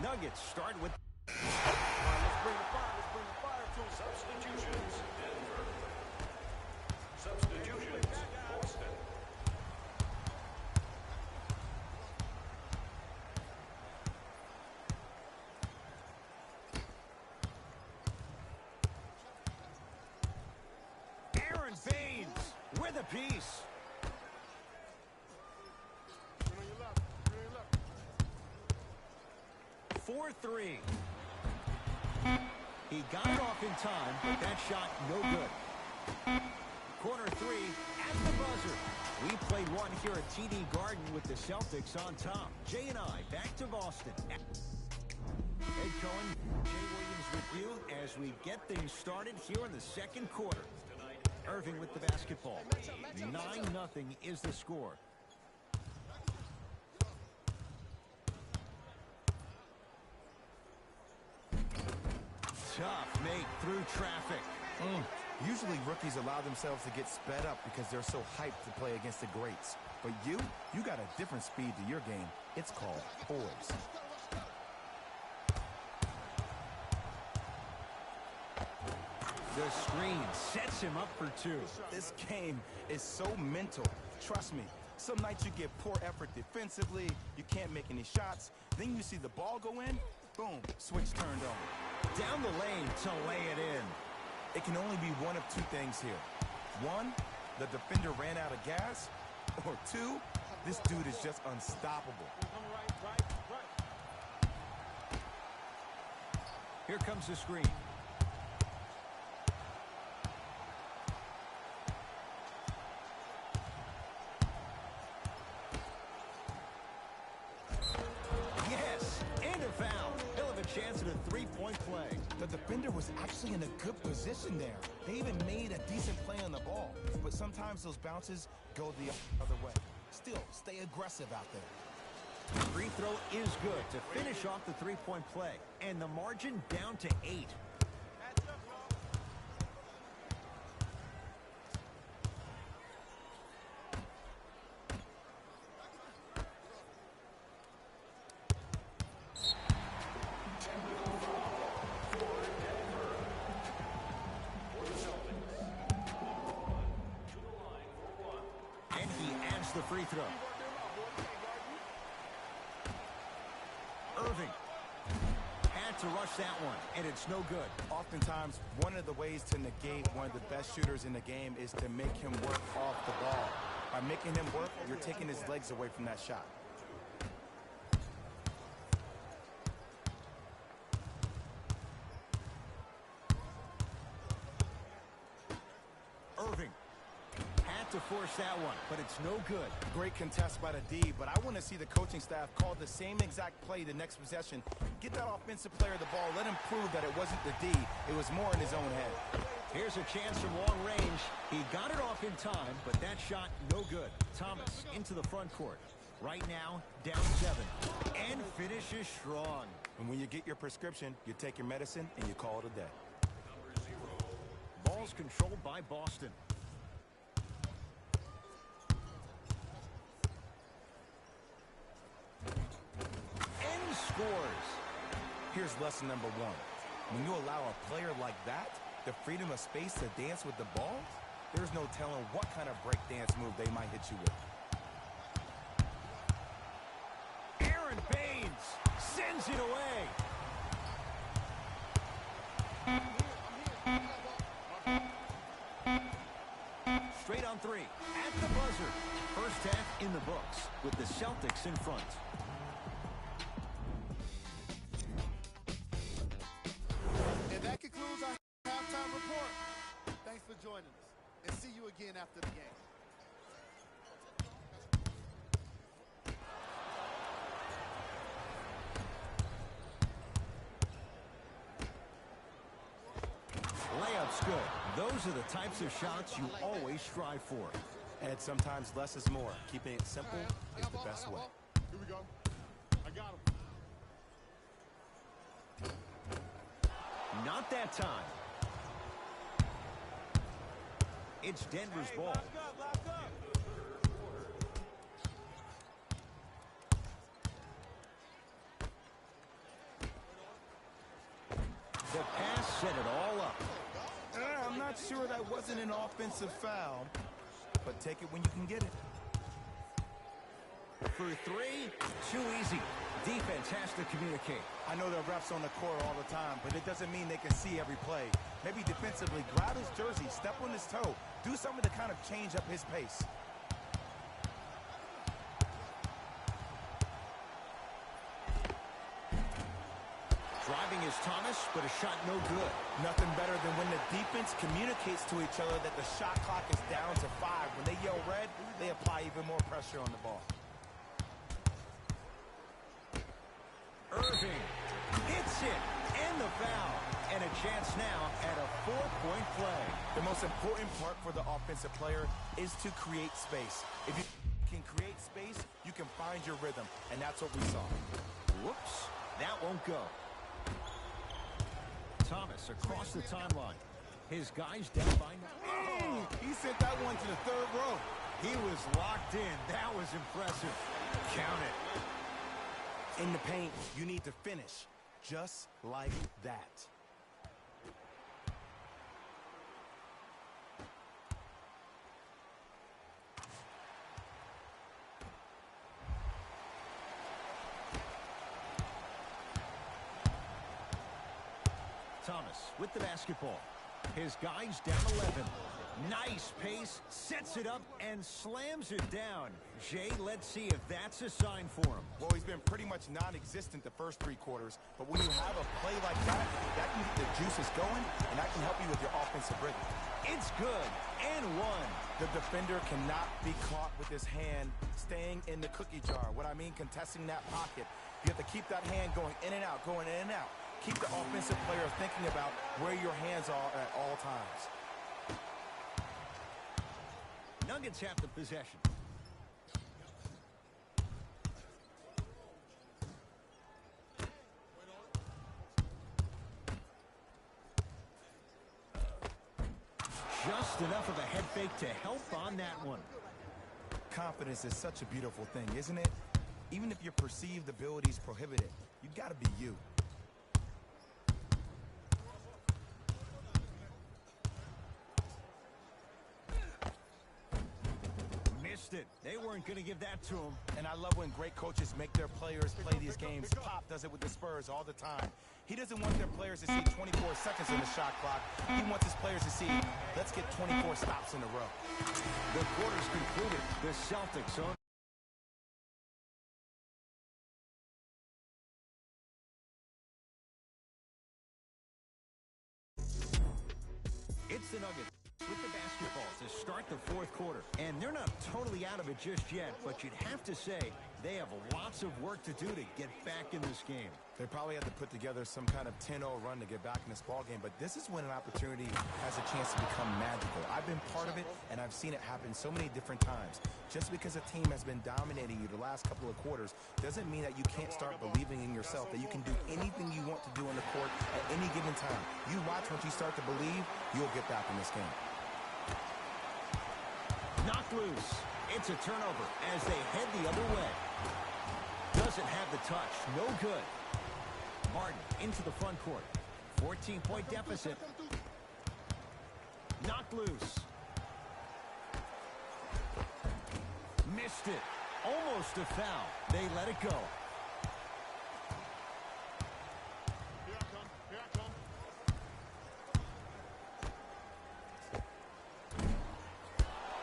Nuggets start with... All right, let's bring the fire. Let's bring the fire to Substitutions, Denver. Substitutions, Boston. Aaron Baines with a piece. 4-3. He got it off in time, but that shot no good. Corner three at the buzzer. We played one here at TD Garden with the Celtics on top. Jay and I back to Boston. Ed Cohen, Jay Williams with you as we get things started here in the second quarter. Irving with the basketball. 9-0 is the score. Tough make through traffic. Usually rookies allow themselves to get sped up because they're so hyped to play against the greats. But you got a different speed to your game. It's called poise. The screen sets him up for two. This game is so mental. Trust me. Some nights you get poor effort defensively. You can't make any shots. Then you see the ball go in. Boom. Switch turned on. Down the lane to lay it in. It can only be one of two things here. One, the defender ran out of gas. Or two, this dude is just unstoppable. Here comes the screen. Yes, and a foul. He'll have a chance at a three-point play. The defender was actually in a good position there. They even made a decent play on the ball. But sometimes those bounces go the other way. Still, stay aggressive out there. Free throw is good to finish off the three-point play. And the margin down to 8. And he adds the free throw. Irving had to rush that one, and it's no good. Oftentimes, one of the ways to negate one of the best shooters in the game is to make him work off the ball. By making him work, you're taking his legs away from that shot. Irving had to force that one, but it's no good. Great contest by the D, but I want to see the coaching staff call the same exact play the next possession. Get that offensive player the ball. Let him prove that it wasn't the D. It was more in his own head. Here's a chance from long range. He got it off in time, but that shot no good. Thomas into the front court. Right now, down 7. And finishes strong. And when you get your prescription, you take your medicine and you call it a day. Ball's controlled by Boston. And scores. Here's lesson number 1. When you allow a player like that the freedom of space to dance with the ball, there's no telling what kind of break dance move they might hit you with. Aaron Baines sends it away. Straight on 3 at the buzzer. First half in the books with the Celtics in front. And that concludes our halftime report. Thanks for joining us, and see you again after the game. Layup's good. Those are the types of shots you always strive for. And sometimes less is more. Keeping it simple is the best way. Here we go. I got him. Not that time. It's Denver's ball. Lock up, lock up. set it all up. I'm not sure that wasn't an offensive foul, but take it when you can get it. For three, too easy. Defense has to communicate. I know there are refs on the court all the time, but it doesn't mean they can see every play. Maybe defensively, grab his jersey, step on his toe, do something to kind of change up his pace. Driving is Thomas, but a shot no good. Nothing better than when the defense communicates to each other that the shot clock is down to 5. When they yell red, they apply even more pressure on the ball. Irving hits it, and the foul. And a chance now at a 4-point play. The most important part for the offensive player is to create space. If you can create space, you can find your rhythm, and that's what we saw. Whoops, that won't go. Thomas across the timeline. His guys down by now. He sent that one to the third row. He was locked in. That was impressive. Count it. In the paint, you need to finish just like that. Thomas with the basketball. His guys down 11. Nice pace, sets it up, and slams it down. Jay, let's see if that's a sign for him. Well, he's been pretty much non-existent the first 3 quarters, but when you have a play like that, that can get the juices going, and that can help you with your offensive rhythm. It's good, and one. The defender cannot be caught with his hand staying in the cookie jar. What I mean, contesting that pocket. You have to keep that hand going in and out, going in and out. Keep the offensive player thinking about where your hands are at all times. Nuggets have the possession. Just enough of a head fake to help on that one. Confidence is such a beautiful thing, isn't it? Even if your perceived abilities prohibit it, you gotta be you. It. They weren't going to give that to him. And I love when great coaches make their players play these games. Pop does it with the Spurs all the time. He doesn't want their players to see 24 seconds on the shot clock. He wants his players to see, let's get 24 stops in a row. The quarter's concluded. The Celtics on. It's the Nuggets with the basketball to start the fourth quarter. And they're not totally out of it just yet, but you'd have to say they have lots of work to do to get back in this game. They probably had to put together some kind of 10-0 run to get back in this ballgame, but this is when an opportunity has a chance to become magical. I've been part of it, and I've seen it happen so many different times. Just because a team has been dominating you the last couple of quarters doesn't mean that you can't start believing in yourself, that you can do anything you want to do on the court at any given time. You watch, once you start to believe, you'll get back in this game. Knocked loose. It's a turnover as they head the other way. Doesn't have the touch. No good. Martin into the front court. 14-point deficit. Knocked loose. Missed it. Almost a foul. They let it go.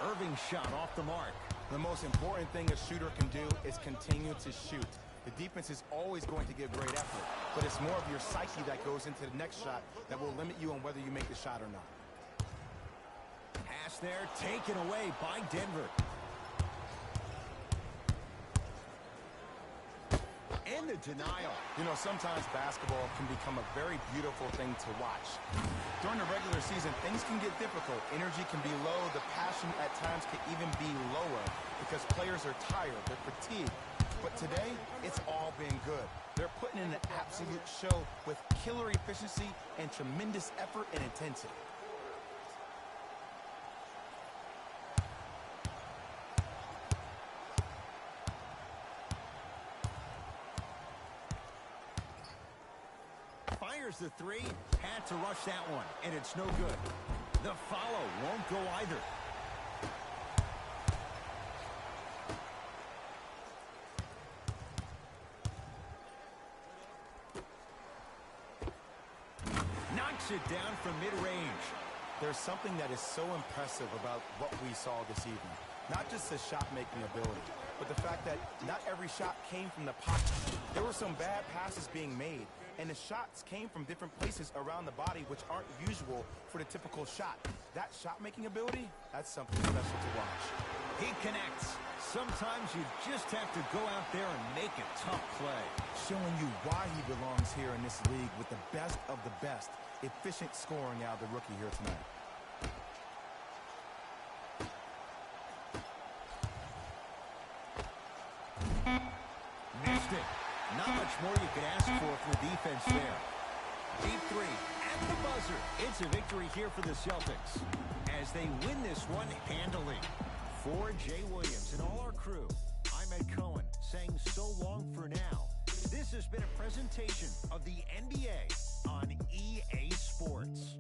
Irving shot off the mark. The most important thing a shooter can do is continue to shoot. The defense is always going to give great effort, but it's more of your psyche that goes into the next shot that will limit you on whether you make the shot or not. Pass there, taken away by Denver. And the denial. You know, sometimes basketball can become a very beautiful thing to watch. During the regular season, things can get difficult. Energy can be low. The passion at times can even be lower because players are tired. They're fatigued. But today, it's all been good. They're putting in an absolute show with killer efficiency and tremendous effort and intensity. Fires the three. Had to rush that one, and it's no good. The follow won't go either. Knocks it down from mid-range. There's something that is so impressive about what we saw this evening. Not just the shot-making ability, but the fact that not every shot came from the pocket. There were some bad passes being made, and the shots came from different places around the body, which aren't usual for the typical shot. That shot-making ability, that's something special to watch. He connects. Sometimes you just have to go out there and make a tough play. Showing you why he belongs here in this league with the best of the best. Efficient scoring out of the rookie here tonight. Missed it. Not much more you could ask for defense there. Deep three at the buzzer. It's a victory here for the Celtics as they win this one handily. For Jay Williams and all our crew, I'm Ed Cohen saying so long for now. This has been a presentation of the NBA on EA Sports.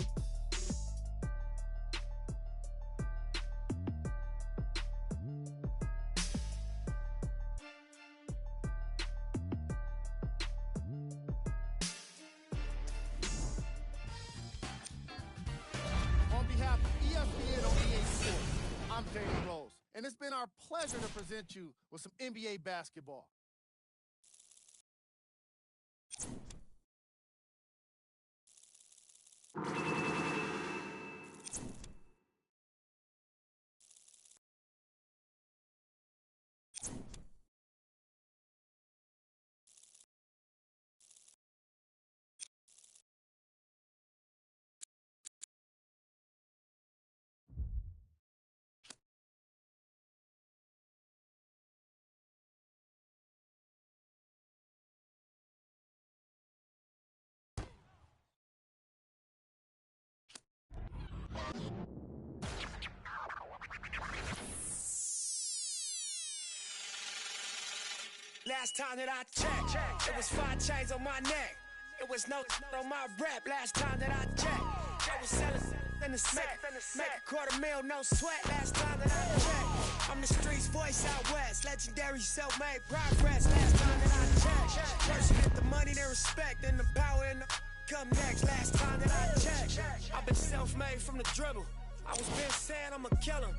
On behalf of ESPN on EA Sports, I'm Dana Rose, and it's been our pleasure to present you with some NBA basketball. Last time that I checked, it was 5 chains on my neck. It was no on my rap. Last time that I checked, I was selling in the sack. Make $250,000, no sweat. Last time that I checked, I'm the streets voice out west. Legendary self-made progress. Last time that I checked, first you get the money, then respect, then the power and the come next. Last time that I checked, I've been self-made from the dribble. I was been saying I'm a killer.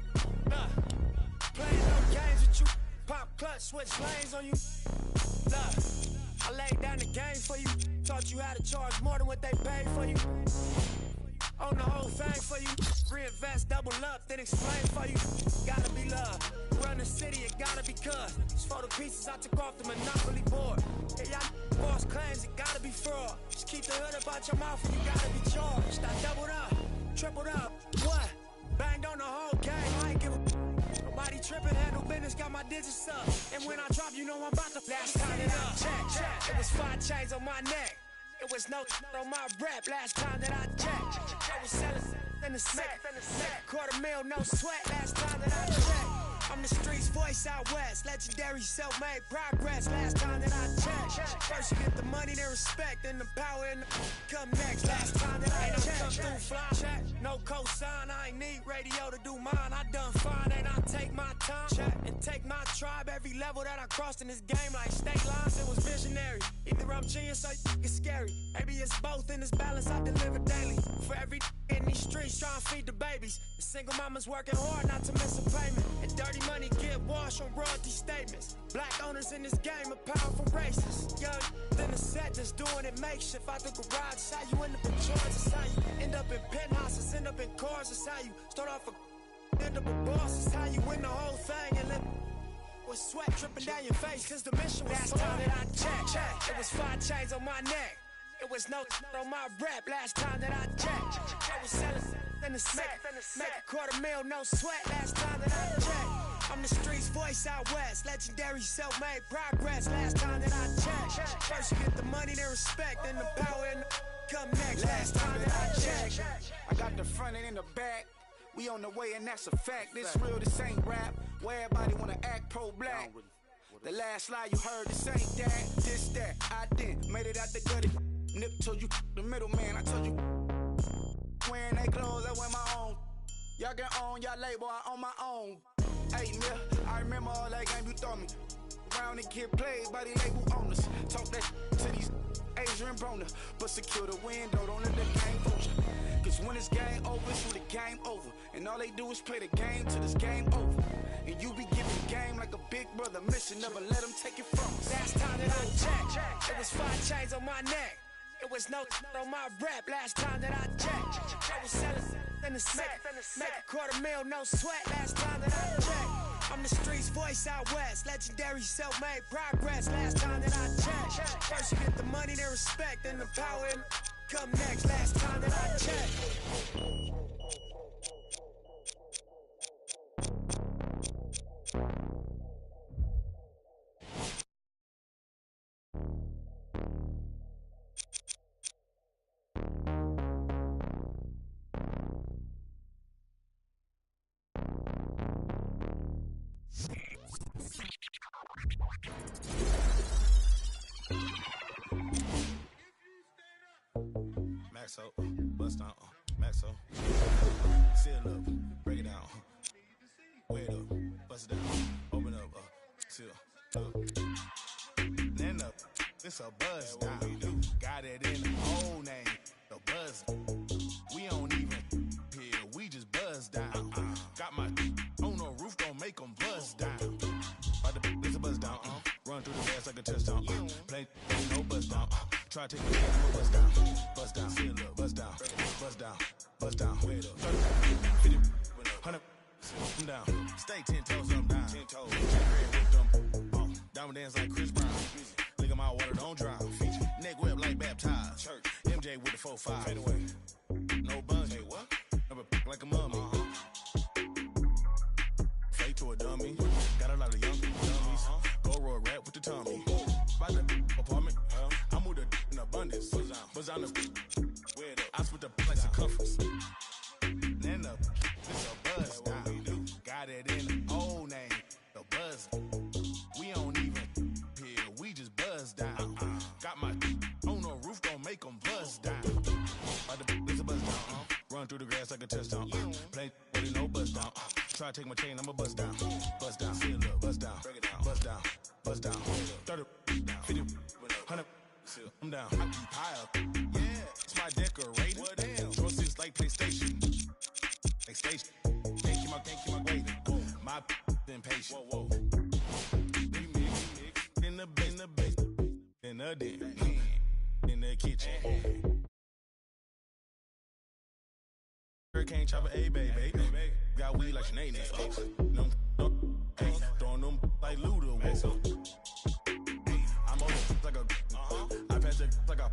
Playing no games with you. Pop clutch, switch lanes on you. Look, I laid down the game for you. Taught you how to charge more than what they paid for you. Own the whole thing for you. Reinvest, double up, then explain for you. Gotta be love. Run the city, it gotta be cuz. It's for the pieces I took off the Monopoly board. Yeah, y'all boss claims, it gotta be fraud. Just keep the hood up out your mouth and you gotta be charged. I doubled up, tripled up, what? Banged on the whole game, I ain't give a nobody tripping, handle business, got my digits up. And when I drop, you know I'm about to last time that I checked, it was 5 chains on my neck. It was no on my rap. Last time that I checked, I was selling in the sack. $250,000, no sweat. Last time that I checked, I'm the streets voice out west. Legendary self-made progress. Last time that I checked, first you get the money, then respect, then the power and the come next. Last time that I checked, come through fly. No cosign, I ain't need radio to do mine. I done fine, and I take my time and take my tribe. Every level that I crossed in this game, like state lines, it was visionary. Either I'm genius or it's scary. Maybe it's both in this balance I deliver daily. For every in these streets trying to feed the babies. The single mama's working hard not to miss a payment. And dirty money get washed on royalty statements. Black owners in this game are powerful racists. Young than the set just doing it makeshift. Out the garage, it's how you end up in charge. It's how you end up in penthouses, end up in cars. It's how you start off a end up a boss. It's how you win the whole thing and live with sweat dripping down your face. Cause the mission was last time that I checked, it was 5 chains on my neck. It was no on my rap. Last time that I checked, I was selling in the sack. Make $250,000, no sweat. Last time that I checked, I'm the streets voice out west. Legendary self-made progress. Last time that I checked, first you get the money, then respect, then the power and the come next. Last time that I checked, I got the front and in the back. We on the way and that's a fact. This real, this ain't rap. Where everybody wanna act pro-black. The last lie you heard, this ain't that. This, that, I didn't. Made it out the gutter. Nip told you the middleman. I told you wearing they clothes, I wear my own. Y'all can own y'all label, I own my own. Hey, yeah, I remember all that game you throw me. Round and get played by the label owners. Talk that to these Adrian Broner, but secure the window, don't let the game push you. Cause when this game over, it's when the game over. And all they do is play the game till this game over. And you be giving the game like a big brother mission, never let them take it from us. Last time that I checked, it was 5 chains on my neck. It was no on my rap. Last time that I checked, I was selling in the sack. Make $250,000, no sweat. Last time that I checked, I'm the streets voice out west. Legendary self-made progress. Last time that I checked, first you get the money, then respect, then the power and come next. Last time that I checked. Maxo, bust down, Maxo, seal up, break it down, weigh it up, bust it down, open up, seal up, then up, this a buzz down, got it in the whole name, the buzz, we don't even hear, we just buzz down, got my on the roof, don't make them buzz down, this a buzz down, run through the grass like a touchdown, play no buzz down. Try to take my hands, bust down, seal up, bust down, bust down, wait up, 50, 100, I'm down, stay 10 toes, I'm down, 10 toes, with them, diamond dance like Chris Brown, look at my water, don't drown, neck whip like baptized, MJ with the 4-5, fade away, no buns, what? Never like a mummy, fade to a dummy, got a lot of young dummies, go roll rap with the tummy, by the apartment, I moved the in abundance, buzz on the I split the like circumference, then up, this a buzz down, got it in the old name, the buzz, we don't even hear, we just buzz down, got my on the roof, don't make them buzz down, this a buzz down, run through the grass like a touchdown, play with it, no buzz down, try to take my chain, I'ma buzz down, seal up, buzz down, buzz down, 30, 50, 100, I'm down, I keep high up, yeah, it's my decorator, what damn, joysticks like PlayStation, like station, can't keep my waiting, my impatient, whoa, in the base, in the den, in the kitchen, hurricane chopper, a baby, got weed like Sinead, throwing them like Luda, I'm on like a, I pass it like a